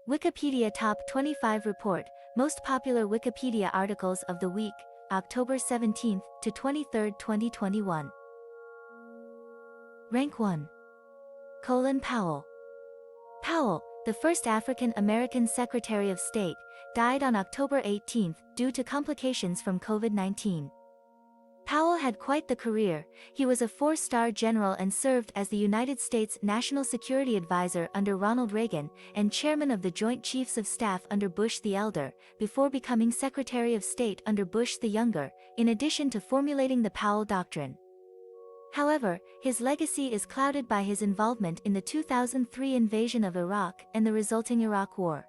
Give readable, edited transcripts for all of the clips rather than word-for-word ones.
Wikipedia Top 25 Report, Most Popular Wikipedia Articles of the Week, October 17 to 23, 2021. Rank 1. Colin Powell. Powell, the first African-American Secretary of State, died on October 18 due to complications from COVID-19. Powell had quite the career. He was a four-star general and served as the United States National Security Advisor under Ronald Reagan and chairman of the Joint Chiefs of Staff under Bush the Elder, before becoming Secretary of State under Bush the Younger, in addition to formulating the Powell Doctrine. However, his legacy is clouded by his involvement in the 2003 invasion of Iraq and the resulting Iraq War.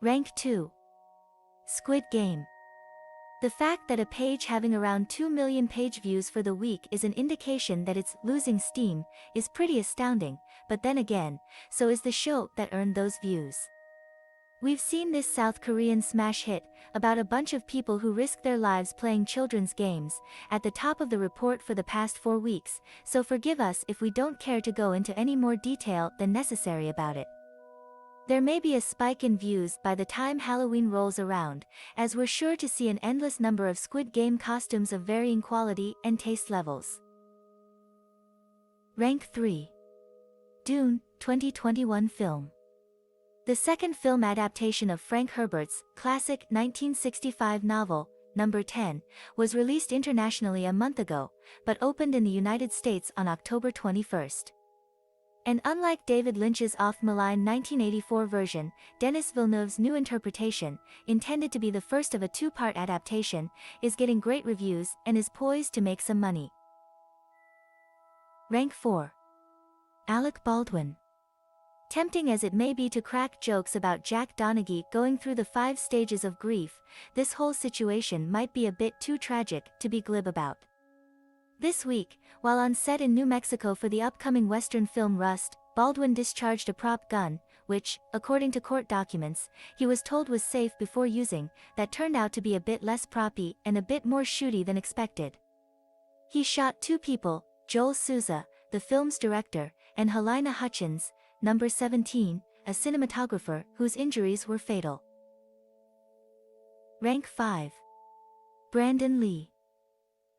Rank 2. Squid Game. The fact that a page having around 2 million page views for the week is an indication that it's losing steam is pretty astounding, but then again, so is the show that earned those views. We've seen this South Korean smash hit, about a bunch of people who risk their lives playing children's games, at the top of the report for the past 4 weeks, so forgive us if we don't care to go into any more detail than necessary about it. There may be a spike in views by the time Halloween rolls around, as we're sure to see an endless number of Squid Game costumes of varying quality and taste levels. Rank 3. Dune, 2021 film. The second film adaptation of Frank Herbert's classic 1965 novel, Number 10, was released internationally a month ago, but opened in the United States on October 21st. And unlike David Lynch's off-malign 1984 version, Denis Villeneuve's new interpretation, intended to be the first of a two-part adaptation, is getting great reviews and is poised to make some money. Rank 4. Alec Baldwin. Tempting as it may be to crack jokes about Jack Donaghy going through the 5 stages of grief, this whole situation might be a bit too tragic to be glib about. This week, while on set in New Mexico for the upcoming Western film Rust, Baldwin discharged a prop gun, which, according to court documents, he was told was safe before using, that turned out to be a bit less proppy and a bit more shooty than expected. He shot 2 people, Joel Souza, the film's director, and Halyna Hutchins, number 17, a cinematographer whose injuries were fatal. Rank 5. Brandon Lee.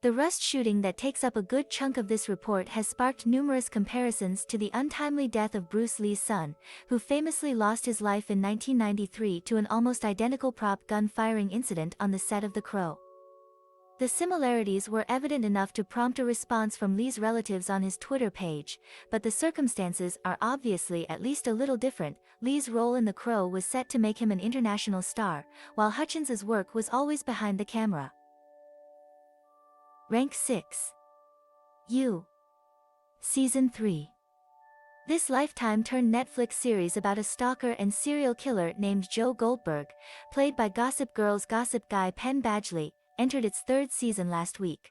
The Rust shooting that takes up a good chunk of this report has sparked numerous comparisons to the untimely death of Bruce Lee's son, who famously lost his life in 1993 to an almost identical prop gun firing incident on the set of The Crow. The similarities were evident enough to prompt a response from Lee's relatives on his Twitter page, but the circumstances are obviously at least a little different. Lee's role in The Crow was set to make him an international star, while Hutchins's work was always behind the camera. Rank 6. You. Season 3. This Lifetime-turned-Netflix series about a stalker and serial killer named Joe Goldberg, played by Gossip Girl's gossip guy Penn Badgley, entered its 3rd season last week.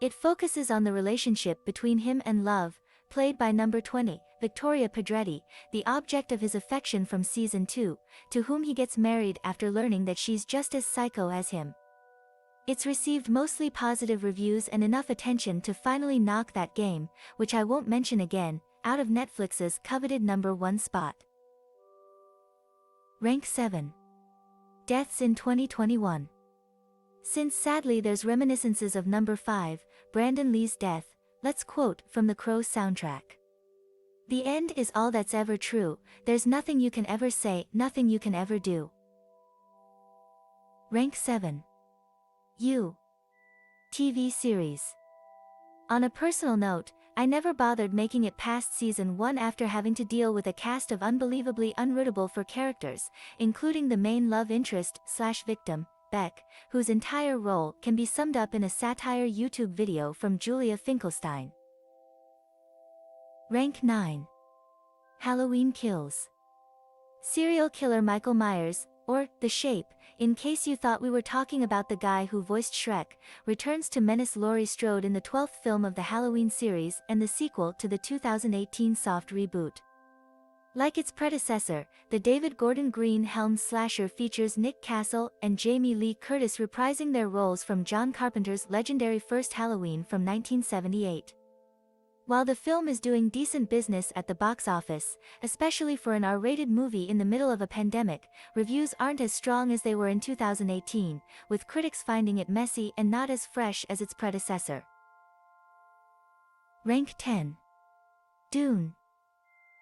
It focuses on the relationship between him and Love, played by number 20, Victoria Pedretti, the object of his affection from season 2, to whom he gets married after learning that she's just as psycho as him. It's received mostly positive reviews and enough attention to finally knock that game, which I won't mention again, out of Netflix's coveted number 1 spot. Rank 7. Deaths in 2021. Since sadly there's reminiscences of number 5, Brandon Lee's death, let's quote from The Crow soundtrack. "The end is all that's ever true, there's nothing you can ever say, nothing you can ever do." Rank 7. You. TV series. On a personal note, I never bothered making it past season 1 after having to deal with a cast of unbelievably unrootable for characters, including the main love interest/victim, Beck, whose entire role can be summed up in a satire YouTube video from Julia Finkelstein. Rank 9. Halloween Kills. Serial killer Michael Myers, or The Shape, in case you thought we were talking about the guy who voiced Shrek, returns to menace Laurie Strode in the 12th film of the Halloween series and the sequel to the 2018 soft reboot. Like its predecessor, the David Gordon Green-helmed slasher features Nick Castle and Jamie Lee Curtis reprising their roles from John Carpenter's legendary first Halloween from 1978. While the film is doing decent business at the box office, especially for an R-rated movie in the middle of a pandemic, reviews aren't as strong as they were in 2018, with critics finding it messy and not as fresh as its predecessor. Rank 10. Dune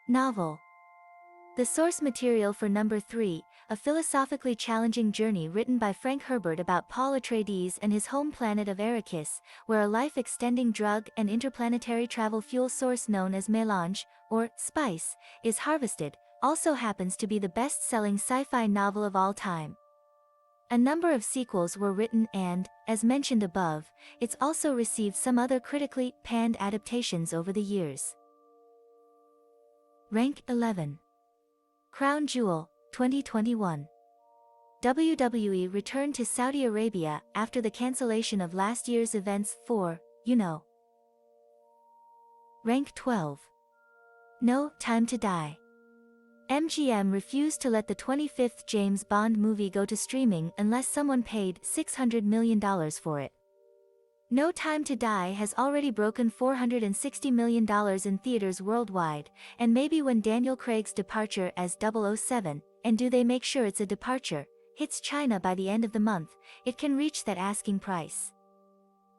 Novel. The source material for number 3, a philosophically challenging journey written by Frank Herbert about Paul Atreides and his home planet of Arrakis, where a life-extending drug and interplanetary travel fuel source known as melange, or spice, is harvested, also happens to be the best-selling sci-fi novel of all time. A number of sequels were written and, as mentioned above, it's also received some other critically panned adaptations over the years. Rank 11. Crown Jewel, 2021. WWE returned to Saudi Arabia after the cancellation of last year's events for, Rank 12. No Time to Die. MGM refused to let the 25th James Bond movie go to streaming unless someone paid $600 million for it. No Time to Die has already broken $460 million in theaters worldwide, and maybe when Daniel Craig's departure as 007, and do they make sure it's a departure, hits China by the end of the month, it can reach that asking price.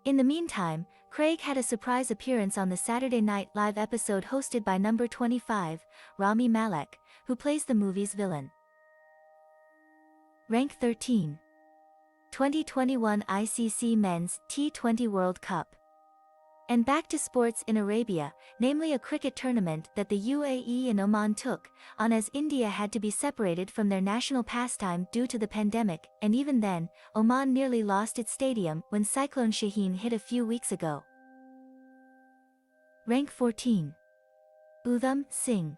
In the meantime, Craig had a surprise appearance on the Saturday Night Live episode hosted by number 25, Rami Malek, who plays the movie's villain. Rank 13. 2021 ICC Men's T20 World Cup. And back to sports in Arabia, namely a cricket tournament that the UAE and Oman took on as India had to be separated from their national pastime due to the pandemic, and even then, Oman nearly lost its stadium when Cyclone Shaheen hit a few weeks ago. Rank 14. Udham Singh.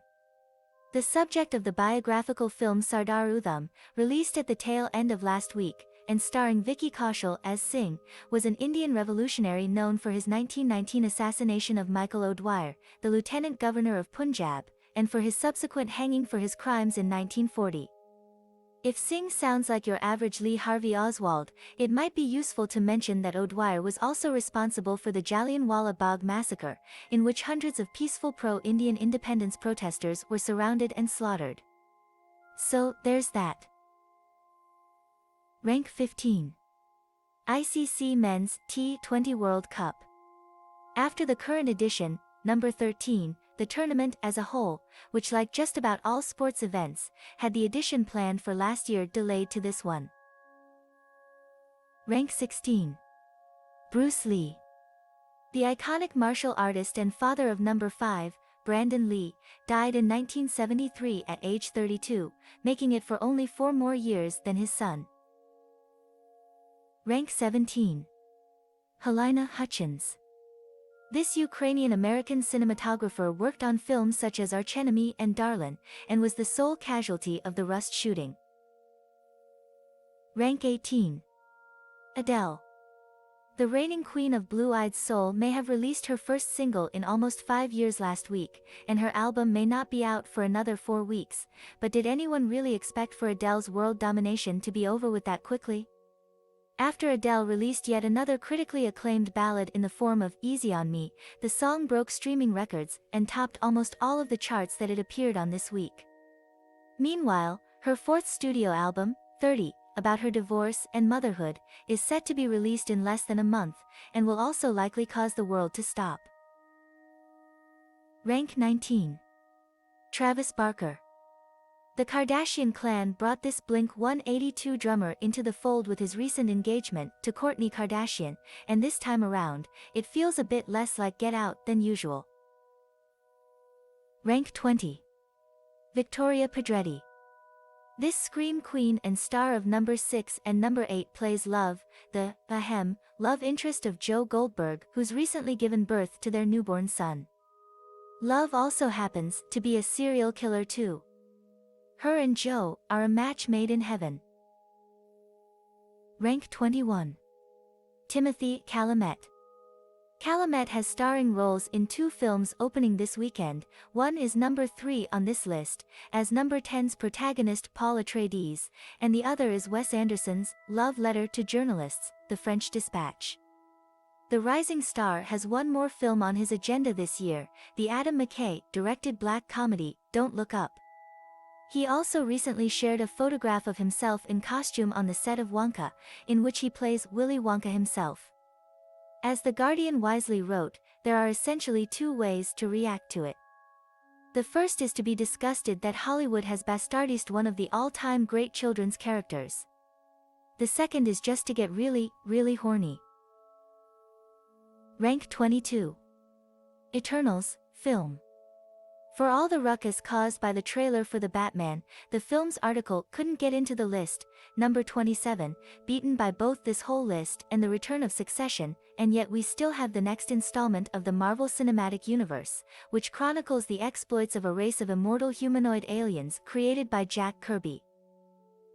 The subject of the biographical film Sardar Udham, released at the tail end of last week, and starring Vicky Kaushal as Singh, was an Indian revolutionary known for his 1919 assassination of Michael O'Dwyer, the Lieutenant Governor of Punjab, and for his subsequent hanging for his crimes in 1940. If Singh sounds like your average Lee Harvey Oswald, it might be useful to mention that O'Dwyer was also responsible for the Jallianwala Bagh massacre, in which hundreds of peaceful pro-Indian independence protesters were surrounded and slaughtered. So, there's that. Rank 15. ICC Men's T20 World Cup. After the current edition, number 13, the tournament as a whole, which like just about all sports events, had the edition planned for last year delayed to this one. Rank 16. Bruce Lee. The iconic martial artist and father of number 5, Brandon Lee, died in 1973 at age 32, making it for only 4 more years than his son. Rank 17. Halyna Hutchins. This Ukrainian-American cinematographer worked on films such as Archenemy and Darlin, and was the sole casualty of the Rust shooting. Rank 18. Adele. The reigning queen of Blue-Eyed Soul may have released her first single in almost 5 years last week, and her album may not be out for another 4 weeks, but did anyone really expect for Adele's world domination to be over with that quickly? After Adele released yet another critically acclaimed ballad in the form of Easy on Me, the song broke streaming records and topped almost all of the charts that it appeared on this week. Meanwhile, her 4th studio album, 30, about her divorce and motherhood, is set to be released in less than a month, and will also likely cause the world to stop. Rank 19. Travis Barker. The Kardashian clan brought this Blink-182 drummer into the fold with his recent engagement to Kourtney Kardashian, and this time around, it feels a bit less like Get Out than usual. Rank 20. Victoria Pedretti. This scream queen and star of number 6 and number 8 plays Love, the love interest of Joe Goldberg, who's recently given birth to their newborn son. Love also happens to be a serial killer too. Her and Joe are a match made in heaven. Rank 21. Timothée Chalamet. Chalamet has starring roles in 2 films opening this weekend. One is number 3 on this list, as number 10's protagonist Paul Atreides, and the other is Wes Anderson's Love Letter to Journalists, The French Dispatch. The rising star has one more film on his agenda this year, the Adam McKay-directed black comedy, Don't Look Up. He also recently shared a photograph of himself in costume on the set of Wonka, in which he plays Willy Wonka himself. As The Guardian wisely wrote, there are essentially two ways to react to it. The first is to be disgusted that Hollywood has bastardized one of the all-time great children's characters. The second is just to get really, really horny. Rank 22. Eternals, film. For all the ruckus caused by the trailer for The Batman, the film's article couldn't get into the list, number 27, beaten by both this whole list and The Return of Succession, and yet we still have the next installment of the Marvel Cinematic Universe, which chronicles the exploits of a race of immortal humanoid aliens created by Jack Kirby.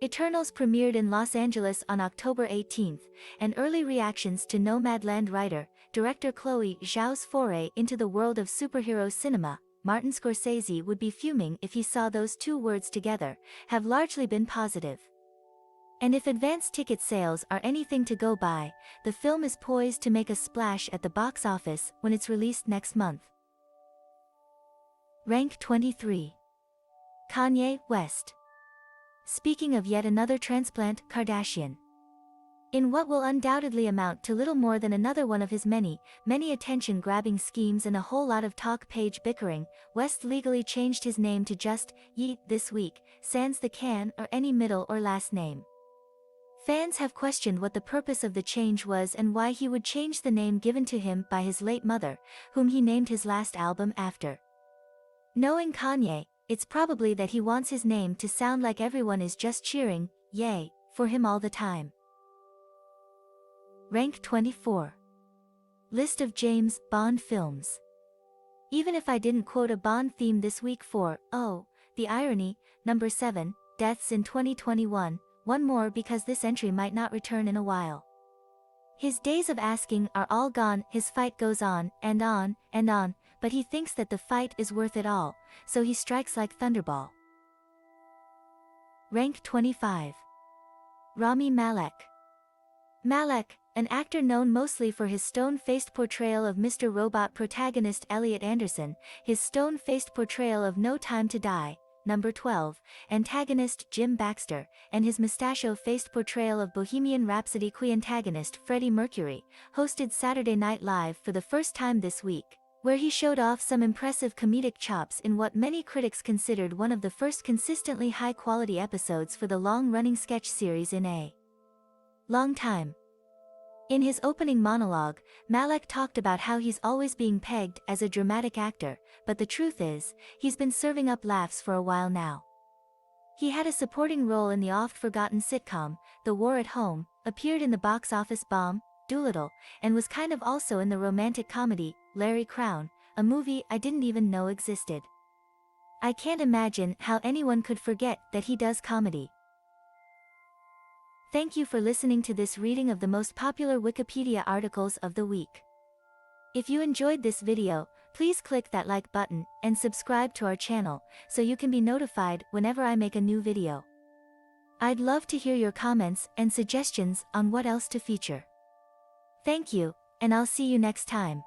Eternals premiered in Los Angeles on October 18, and early reactions to Nomadland writer, director Chloe Zhao's foray into the world of superhero cinema, Martin Scorsese would be fuming if he saw those two words together, have largely been positive. And if advance ticket sales are anything to go by, the film is poised to make a splash at the box office when it's released next month. Rank 23. Kanye West. Speaking of yet another transplant Kardashian. In what will undoubtedly amount to little more than another one of his many attention-grabbing schemes and a whole lot of talk-page bickering, West legally changed his name to just Ye this week, sans the can or any middle or last name. Fans have questioned what the purpose of the change was and why he would change the name given to him by his late mother, whom he named his last album after. Knowing Kanye, it's probably that he wants his name to sound like everyone is just cheering, yay, for him all the time. Rank 24. List of James Bond films. Even if I didn't quote a Bond theme this week for, oh, the irony, number 7, deaths in 2021, one more because this entry might not return in a while. His days of asking are all gone, his fight goes on, and on, and on, but he thinks that the fight is worth it all, so he strikes like Thunderball. Rank 25. Rami Malek. Malek, an actor known mostly for his stone-faced portrayal of Mr. Robot protagonist Elliot Anderson, his stone-faced portrayal of No Time to Die, number 12, antagonist Jim Baxter, and his mustachio-faced portrayal of Bohemian Rhapsody antagonist Freddie Mercury, hosted Saturday Night Live for the first time this week, where he showed off some impressive comedic chops in what many critics considered one of the first consistently high-quality episodes for the long-running sketch series in a long time. In his opening monologue, Malek talked about how he's always being pegged as a dramatic actor, but the truth is, he's been serving up laughs for a while now. He had a supporting role in the oft-forgotten sitcom, The War at Home, appeared in the box office bomb, Doolittle, and was kind of also in the romantic comedy, Larry Crowne, a movie I didn't even know existed. I can't imagine how anyone could forget that he does comedy. Thank you for listening to this reading of the most popular Wikipedia articles of the week. If you enjoyed this video, please click that like button and subscribe to our channel so you can be notified whenever I make a new video. I'd love to hear your comments and suggestions on what else to feature. Thank you, and I'll see you next time.